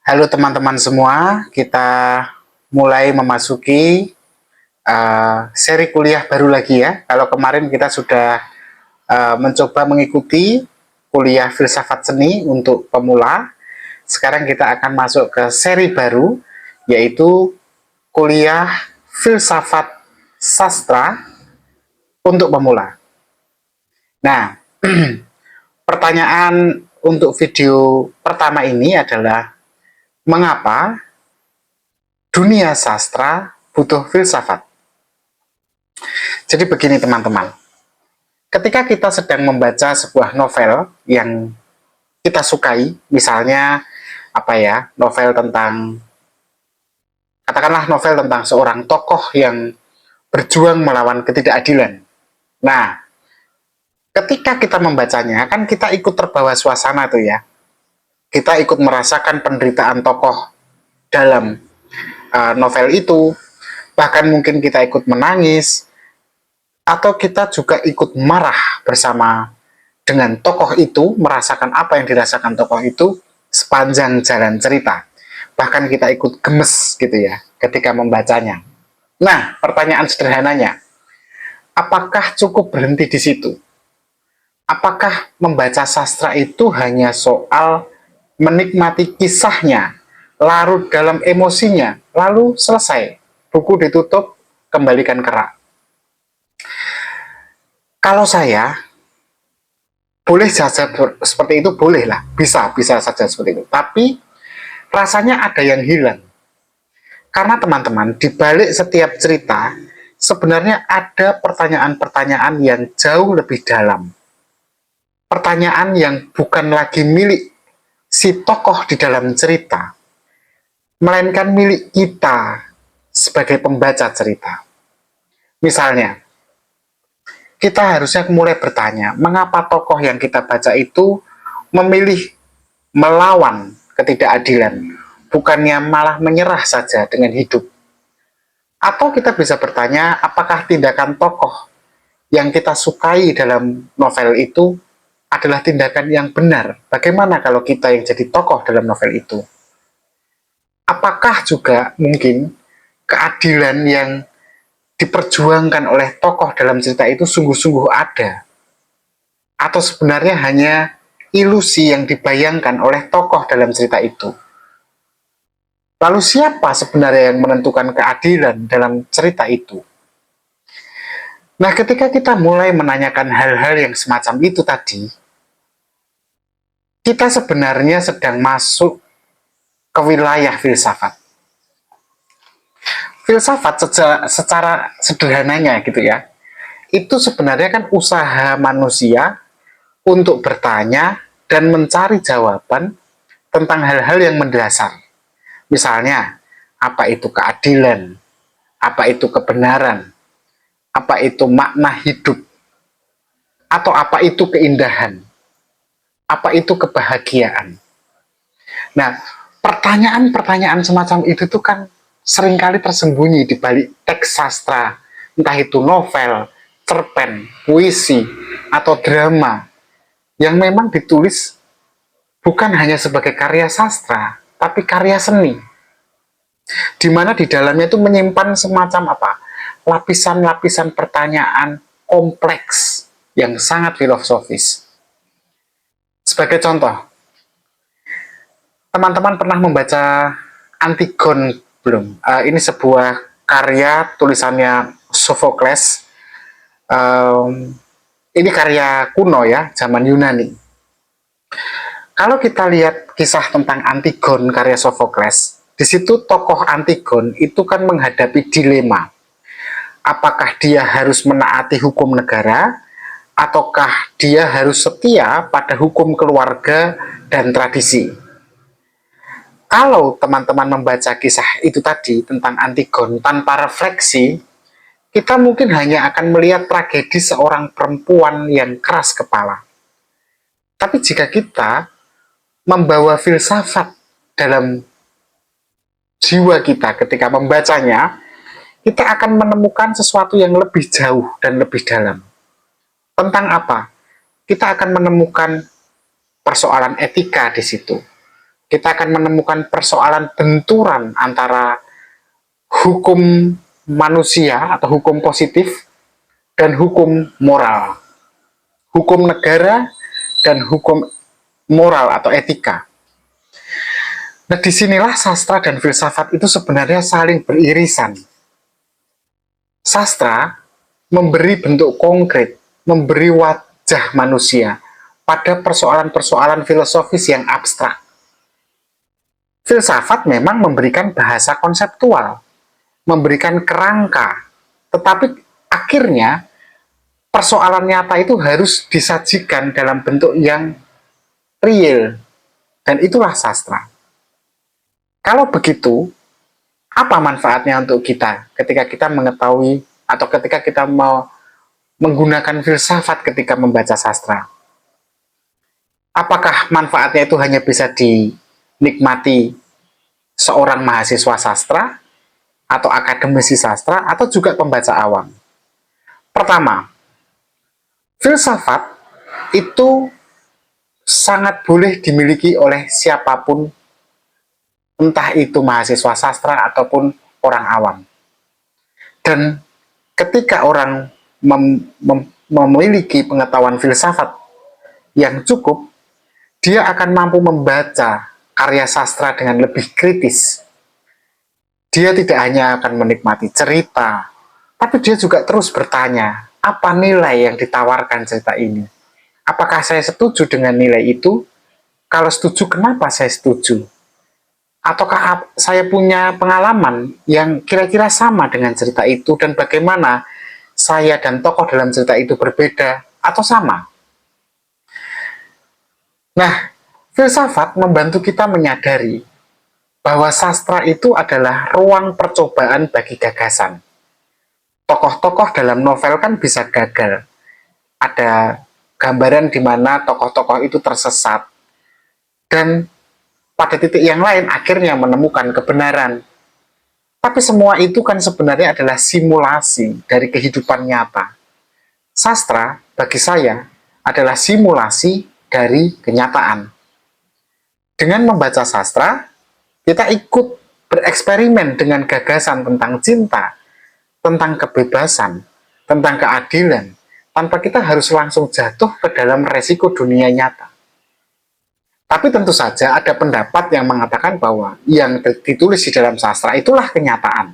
Halo teman-teman semua, kita mulai memasuki seri kuliah baru lagi ya. Kalau kemarin kita sudah mencoba mengikuti kuliah filsafat seni untuk pemula, sekarang kita akan masuk ke seri baru, yaitu kuliah filsafat sastra untuk pemula. Nah, pertanyaan untuk video pertama ini adalah mengapa dunia sastra butuh filsafat? Jadi begini teman-teman, ketika kita sedang membaca sebuah novel yang kita sukai, misalnya novel tentang, katakanlah novel tentang seorang tokoh yang berjuang melawan ketidakadilan. Nah, ketika kita membacanya, kan kita ikut terbawa suasana tuh ya. Kita ikut merasakan penderitaan tokoh dalam novel itu, bahkan mungkin kita ikut menangis, atau kita juga ikut marah bersama dengan tokoh itu, merasakan apa yang dirasakan tokoh itu sepanjang jalan cerita. Bahkan kita ikut gemes gitu ya ketika membacanya. Nah, pertanyaan sederhananya, apakah cukup berhenti di situ? Apakah membaca sastra itu hanya soal menikmati kisahnya, larut dalam emosinya, lalu selesai, buku ditutup, kembalikan kerak? Kalau saya, boleh saja seperti itu, boleh lah, bisa saja seperti itu. Tapi rasanya ada yang hilang. Karena teman-teman, di balik setiap cerita, sebenarnya ada pertanyaan-pertanyaan yang jauh lebih dalam. Pertanyaan yang bukan lagi milik si tokoh di dalam cerita, melainkan milik kita sebagai pembaca cerita. Misalnya, kita harusnya mulai bertanya, mengapa tokoh yang kita baca itu memilih melawan ketidakadilan, bukannya malah menyerah saja dengan hidup. Atau kita bisa bertanya, apakah tindakan tokoh yang kita sukai dalam novel itu adalah tindakan yang benar? Bagaimana kalau kita yang jadi tokoh dalam novel itu? Apakah juga mungkin keadilan yang diperjuangkan oleh tokoh dalam cerita itu sungguh-sungguh ada? Atau sebenarnya hanya ilusi yang dibayangkan oleh tokoh dalam cerita itu? Lalu siapa sebenarnya yang menentukan keadilan dalam cerita itu? Nah, ketika kita mulai menanyakan hal-hal yang semacam itu tadi, kita sebenarnya sedang masuk ke wilayah filsafat. Filsafat secara sederhananya gitu ya, itu sebenarnya kan usaha manusia untuk bertanya dan mencari jawaban tentang hal-hal yang mendasar. Misalnya, apa itu keadilan? Apa itu kebenaran? Apa itu makna hidup? Atau apa itu keindahan? Apa itu kebahagiaan? Nah, pertanyaan-pertanyaan semacam itu tuh kan seringkali tersembunyi di balik teks sastra, entah itu novel, cerpen, puisi, atau drama, yang memang ditulis bukan hanya sebagai karya sastra, tapi karya seni, di mana di dalamnya itu menyimpan semacam lapisan-lapisan pertanyaan kompleks yang sangat filosofis. Sebagai contoh, teman-teman pernah membaca Antigon belum? Ini sebuah karya tulisannya Sophocles. Ini karya kuno ya, zaman Yunani. Kalau kita lihat kisah tentang Antigon karya Sophocles, di situ tokoh Antigon itu kan menghadapi dilema. Apakah dia harus menaati hukum negara, ataukah dia harus setia pada hukum keluarga dan tradisi? Kalau teman-teman membaca kisah itu tadi tentang Antigon tanpa refleksi, kita mungkin hanya akan melihat tragedi seorang perempuan yang keras kepala. Tapi jika kita membawa filsafat dalam jiwa kita ketika membacanya, kita akan menemukan sesuatu yang lebih jauh dan lebih dalam. Tentang apa? Kita akan menemukan persoalan etika di situ. kita akan menemukan persoalan benturan antara hukum manusia atau hukum positif dan hukum moral, hukum negara dan hukum moral atau etika. Nah, disinilah sastra dan filsafat itu sebenarnya saling beririsan. Sastra memberi bentuk konkret, memberi wajah manusia pada persoalan-persoalan filosofis yang abstrak. Filsafat memang memberikan bahasa konseptual, memberikan kerangka, tetapi akhirnya persoalan nyata itu harus disajikan dalam bentuk yang real, dan itulah sastra. Kalau begitu, apa manfaatnya untuk kita ketika kita mengetahui atau ketika kita mau menggunakan filsafat ketika membaca sastra? Apakah manfaatnya itu hanya bisa dinikmati seorang mahasiswa sastra atau akademisi sastra atau juga pembaca awam? Pertama, filsafat itu sangat boleh dimiliki oleh siapapun, entah itu mahasiswa sastra ataupun orang awam. Dan ketika orang memiliki pengetahuan filsafat yang cukup, dia akan mampu membaca karya sastra dengan lebih kritis. Dia tidak hanya akan menikmati cerita, tapi dia juga terus bertanya, apa nilai yang ditawarkan cerita ini? Apakah saya setuju dengan nilai itu? Kalau setuju, kenapa saya setuju? Ataukah saya punya pengalaman yang kira-kira sama dengan cerita itu, dan bagaimana saya dan tokoh dalam cerita itu berbeda atau sama? Nah, filsafat membantu kita menyadari bahwa sastra itu adalah ruang percobaan bagi gagasan. Tokoh-tokoh dalam novel kan bisa gagal. Ada gambaran di mana tokoh-tokoh itu tersesat, dan pada titik yang lain akhirnya menemukan kebenaran. Tapi semua itu kan sebenarnya adalah simulasi dari kehidupan nyata. Sastra bagi saya adalah simulasi dari kenyataan. Dengan membaca sastra, kita ikut bereksperimen dengan gagasan tentang cinta, tentang kebebasan, tentang keadilan, tanpa kita harus langsung jatuh ke dalam resiko dunia nyata. Tapi tentu saja ada pendapat yang mengatakan bahwa yang ditulis di dalam sastra itulah kenyataan.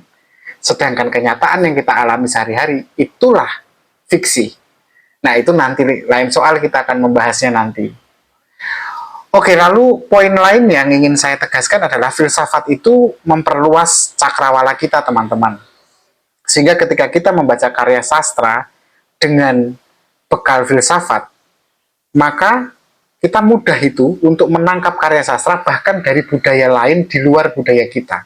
Sedangkan kenyataan yang kita alami sehari-hari itulah fiksi. Nah, itu nanti lain soal, kita akan membahasnya nanti. Oke, lalu poin lain yang ingin saya tegaskan adalah filsafat itu memperluas cakrawala kita, teman-teman. Sehingga ketika kita membaca karya sastra dengan bekal filsafat, maka kita mudah itu untuk menangkap karya sastra bahkan dari budaya lain di luar budaya kita.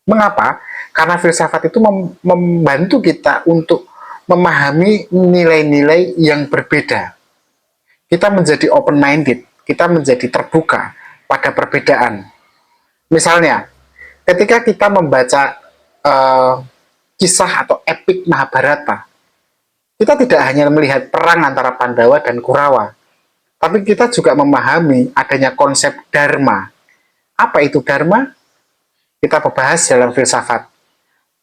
Mengapa? Karena filsafat itu membantu kita untuk memahami nilai-nilai yang berbeda. Kita menjadi open-minded, kita menjadi terbuka pada perbedaan. Misalnya, ketika kita membaca kisah atau epik Mahabharata, kita tidak hanya melihat perang antara Pandawa dan Kurawa, tapi kita juga memahami adanya konsep dharma. Apa itu dharma? Kita bahas dalam filsafat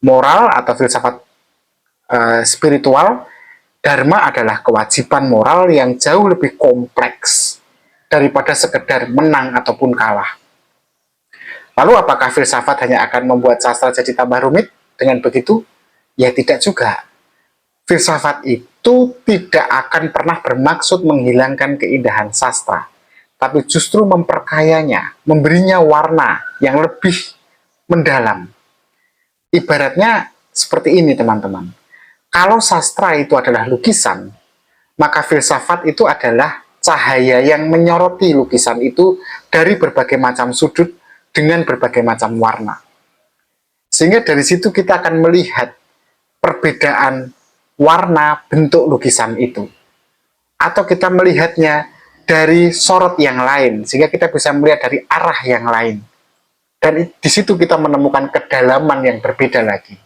moral atau filsafat spiritual. Dharma adalah kewajiban moral yang jauh lebih kompleks daripada sekedar menang ataupun kalah. Lalu apakah filsafat hanya akan membuat sastra jadi tambah rumit dengan begitu? Ya tidak juga. Filsafat itu tidak akan pernah bermaksud menghilangkan keindahan sastra, tapi justru memperkayanya, memberinya warna yang lebih mendalam. Ibaratnya seperti ini, teman-teman. Kalau sastra itu adalah lukisan, maka filsafat itu adalah cahaya yang menyoroti lukisan itu dari berbagai macam sudut dengan berbagai macam warna. Sehingga dari situ kita akan melihat perbedaan warna bentuk lukisan itu. Atau kita melihatnya dari sorot yang lain, sehingga kita bisa melihat dari arah yang lain. Dan di situ kita menemukan kedalaman yang berbeda lagi.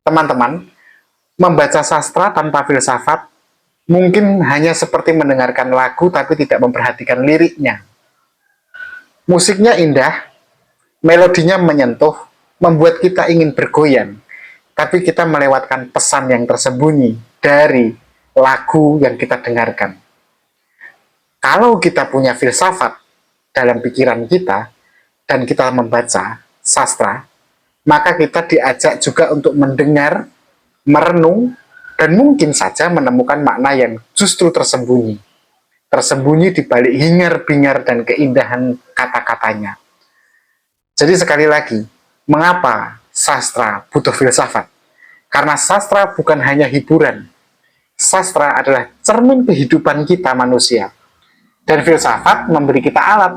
Teman-teman, membaca sastra tanpa filsafat mungkin hanya seperti mendengarkan lagu tapi tidak memperhatikan liriknya. Musiknya indah, melodinya menyentuh, membuat kita ingin bergoyang, tapi kita melewatkan pesan yang tersembunyi dari lagu yang kita dengarkan. Kalau kita punya filsafat dalam pikiran kita, dan kita membaca sastra, maka kita diajak juga untuk mendengar, merenung, dan mungkin saja menemukan makna yang justru tersembunyi. Tersembunyi di balik hingar-bingar dan keindahan kata-katanya. Jadi sekali lagi, mengapa sastra butuh filsafat? Karena sastra bukan hanya hiburan. Sastra adalah cermin kehidupan kita manusia. Dan filsafat memberi kita alat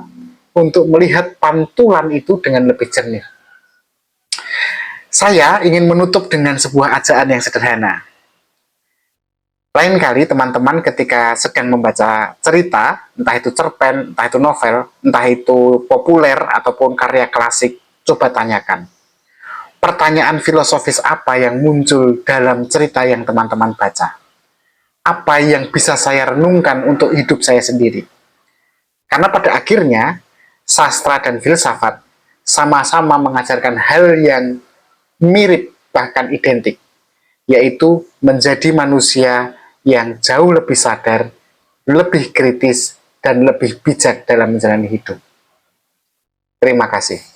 untuk melihat pantulan itu dengan lebih jernih. Saya ingin menutup dengan sebuah ajaan yang sederhana. Lain kali teman-teman ketika sedang membaca cerita, entah itu cerpen, entah itu novel, entah itu populer ataupun karya klasik, coba tanyakan. Pertanyaan filosofis apa yang muncul dalam cerita yang teman-teman baca? Apa yang bisa saya renungkan untuk hidup saya sendiri? Karena pada akhirnya, sastra dan filsafat sama-sama mengajarkan hal yang mirip bahkan identik, yaitu menjadi manusia yang jauh lebih sadar, lebih kritis, dan lebih bijak dalam menjalani hidup. Terima kasih.